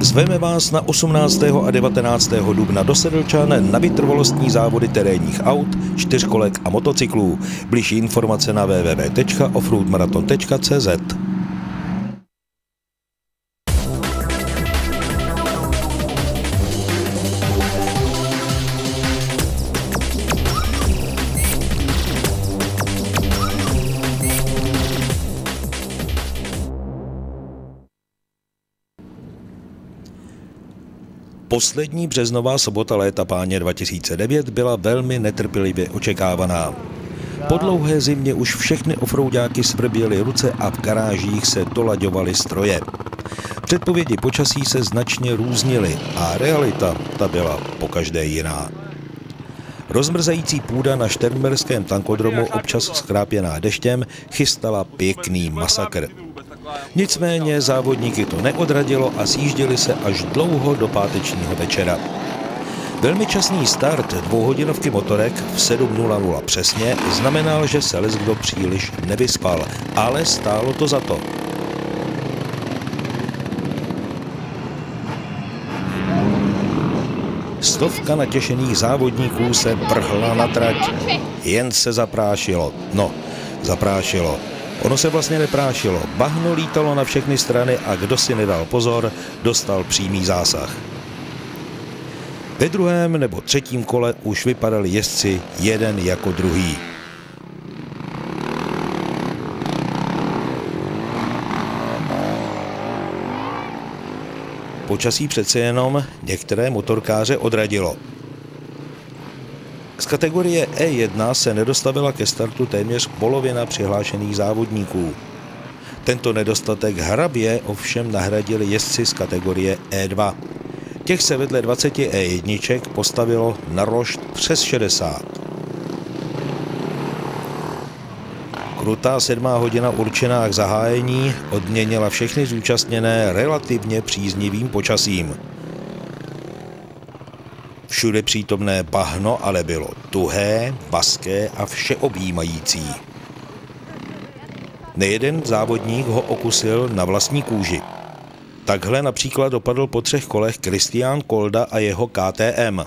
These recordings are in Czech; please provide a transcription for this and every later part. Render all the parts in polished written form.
Zveme vás na 18. a 19. dubna do Sedlčan na vytrvalostní závody terénních aut, čtyřkolek a motocyklů. Bližší informace na www.offroadmarathon.cz. Poslední březnová sobota léta páně 2009 byla velmi netrpělivě očekávaná. Po dlouhé zimě už všechny offroadáky svrběly ruce a v garážích se dolaďovaly stroje. Předpovědi počasí se značně různily a realita ta byla pokaždé jiná. Rozmrzající půda na šternberském tankodromu, občas schrápěná deštěm, chystala pěkný masakr. Nicméně závodníky to neodradilo a sjížděli se až dlouho do pátečního večera. Velmi časný start dvouhodinovky motorek v 7:00 přesně znamenal, že se leckdo příliš nevyspal, ale stálo to za to. Stovka natěšených závodníků se vrhla na trať, jen se zaprášilo. No, zaprášilo. Ono se vlastně neprášilo, bahno lítalo na všechny strany a kdo si nedal pozor, dostal přímý zásah. Ve druhém nebo třetím kole už vypadali jezdci jeden jako druhý. Počasí přece jenom některé motorkáře odradilo. Z kategorie E1 se nedostavila ke startu téměř polovina přihlášených závodníků. Tento nedostatek hrabě ovšem nahradili jezdci z kategorie E2. Těch se vedle 20 E1 postavilo na rošt přes 60. Krutá 7. hodina určená k zahájení odměnila všechny zúčastněné relativně příznivým počasím. Všude přítomné bahno ale bylo tuhé, vazké a všeobjímající. Nejeden závodník ho okusil na vlastní kůži. Takhle například dopadl po 3 kolech Christian Kolda a jeho KTM.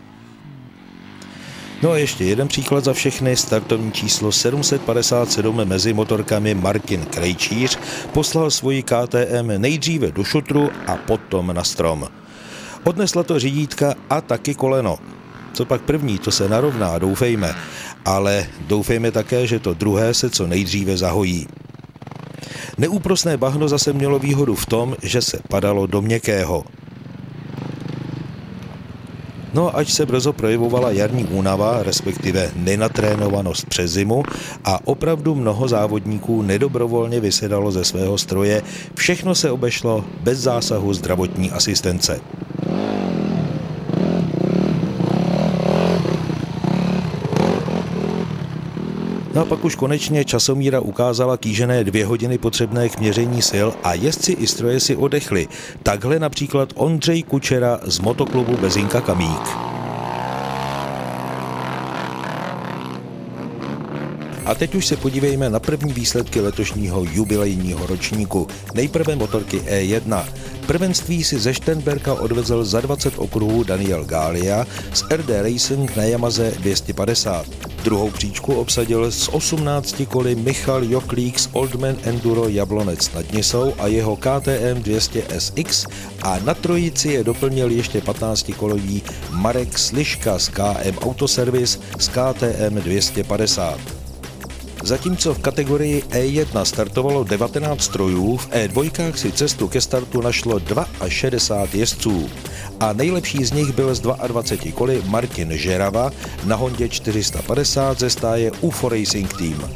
No a ještě jeden příklad za všechny, startovní číslo 757 mezi motorkami Martin Krejčíř poslal svoji KTM nejdříve do šutru a potom na strom. Odnesla to řídítka a taky koleno. Co pak první, to se narovná, doufejme. Ale doufejme také, že to druhé se co nejdříve zahojí. Neúprosné bahno zase mělo výhodu v tom, že se padalo do měkkého. No ač se brzo projevovala jarní únava, respektive nenatrénovanost přes zimu a opravdu mnoho závodníků nedobrovolně vysedalo ze svého stroje, všechno se obešlo bez zásahu zdravotní asistence. No a pak už konečně časomíra ukázala kýžené 2 hodiny potřebné k měření sil a jezdci i stroje si odechli. Takhle například Ondřej Kučera z motoklubu Bezinka Kamík. A teď už se podívejme na první výsledky letošního jubilejního ročníku. Nejprve motorky E1. Prvenství si ze Šternberka odvezl za 20 okruhů Daniel Gália z RD Racing na Yamaze 250. Druhou příčku obsadil s 18 koly Michal Joklík z Oldman Enduro Jablonec nad Nisou a jeho KTM 200 SX a na trojici je doplnil ještě 15-kolový Marek Sliška z KM Autoservice z KTM 250. Zatímco v kategorii E1 startovalo 19 strojů, v E2 si cestu ke startu našlo 62 jezdců. A nejlepší z nich byl z 22 koly Martin Žerava na Hondě 450 ze stáje UFO Racing Team.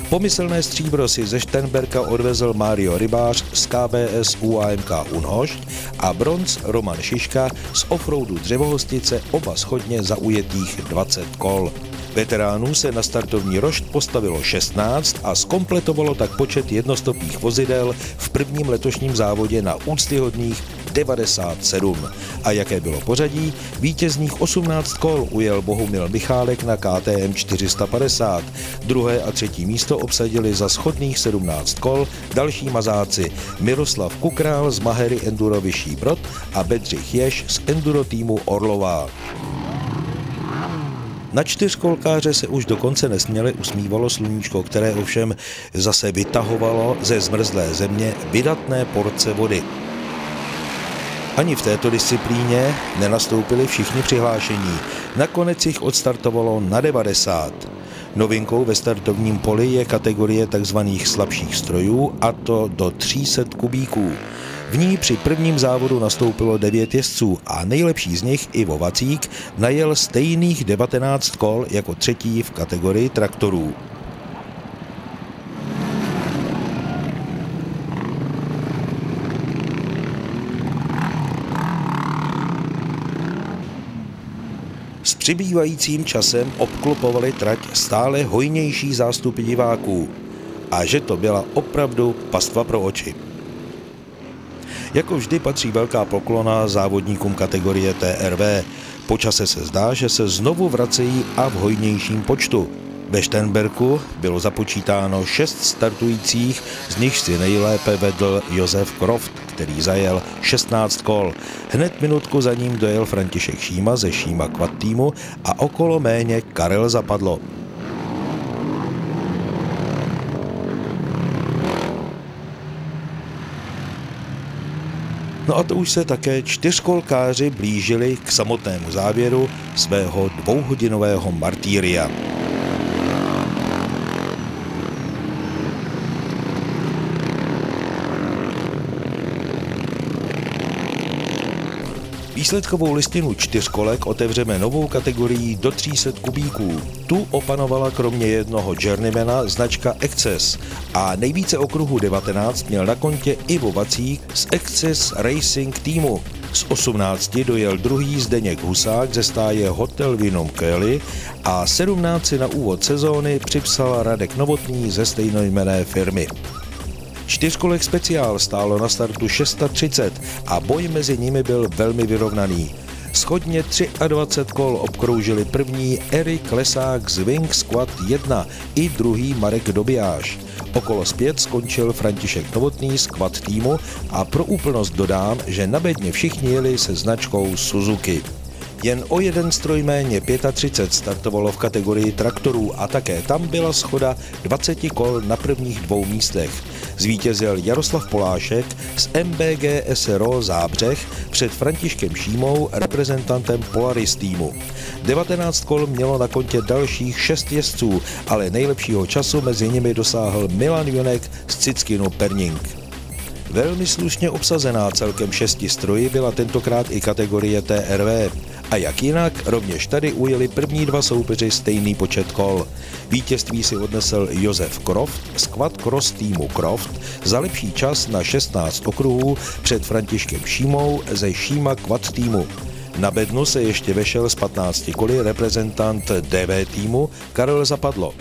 Pomyslné stříbro si ze Šternberka odvezl Mário Rybář z KBS UAMK Unhošť a bronz Roman Šiška z offroadu Dřevohostice, oba shodně zaujetých 20 kol. Veteránů se na startovní rošt postavilo 16 a zkompletovalo tak počet jednostopých vozidel v prvním letošním závodě na úctyhodných 97. A jaké bylo pořadí? Vítězných 18 kol ujel Bohumil Michálek na KTM 450. Druhé a třetí místo obsadili za shodných 17 kol další mazáci Miroslav Kukrál z Mahery Enduro Vyšší Brod a Bedřich Ješ z Enduro týmu Orlová. Na čtyřkolkáře se už dokonce nesměle usmívalo sluníčko, které ovšem zase vytahovalo ze zmrzlé země vydatné porce vody. Ani v této disciplíně nenastoupili všichni přihlášení. Nakonec jich odstartovalo na 90. Novinkou ve startovním poli je kategorie tzv. Slabších strojů, a to do 300 kubíků. V ní při prvním závodu nastoupilo 9 jezdců a nejlepší z nich, Ivo Vacík, najel stejných 19 kol jako třetí v kategorii traktorů. S přibývajícím časem obklopovali trať stále hojnější zástupy diváků. A že to byla opravdu pastva pro oči. Jako vždy patří velká poklona závodníkům kategorie TRV. Po čase se zdá, že se znovu vracejí a v hojnějším počtu. Ve Šternberku bylo započítáno 6 startujících, z nich si nejlépe vedl Josef Kroft, který zajel 16 kol. Hned minutku za ním dojel František Šíma ze Šíma Quad týmu a okolo méně Karel Zapadlo. No a to už se také čtyřkolkáři blížili k samotnému závěru svého dvouhodinového martýria. Výsledkovou listinu čtyřkolek otevřeme novou kategorii do 300 kubíků. Tu opanovala kromě jednoho journeymana značka Access a nejvíce okruhu 19 měl na kontě Ivo Vacík z Access Racing týmu. Z 18 dojel druhý Zdeněk Husák ze stáje Hotel Vinum Kelly a 17 na úvod sezóny připsal Radek Novotný ze stejnojmenné firmy. Čtyřkolek speciál stálo na startu 630 a boj mezi nimi byl velmi vyrovnaný. Shodně 23 kol obkroužili první Erik Lesák z Wing Squad 1 i druhý Marek Dobijáš. Okolo zpět skončil František Novotný z Quad týmu a pro úplnost dodám, že na bedně všichni jeli se značkou Suzuki. Jen o jeden stroj méně 35 startovalo v kategorii traktorů a také tam byla shoda 20 kol na prvních 2 místech. Zvítězil Jaroslav Polášek z MBG SRO Zábřeh před Františkem Šímou, reprezentantem Polaris týmu. 19 kol mělo na kontě dalších 6 jezdců, ale nejlepšího času mezi nimi dosáhl Milan Jonek z Cickinu Perning. Velmi slušně obsazená celkem 6 stroji byla tentokrát i kategorie TRV. A jak jinak, rovněž tady ujeli první 2 soupeři stejný počet kol. Vítězství si odnesl Josef Kroft z Quad Cross týmu Kroft za lepší čas na 16 okruhů před Františkem Šímou ze Šíma Quad týmu. Na bednu se ještě vešel z 15 koly reprezentant DV týmu Karel Zapadlo.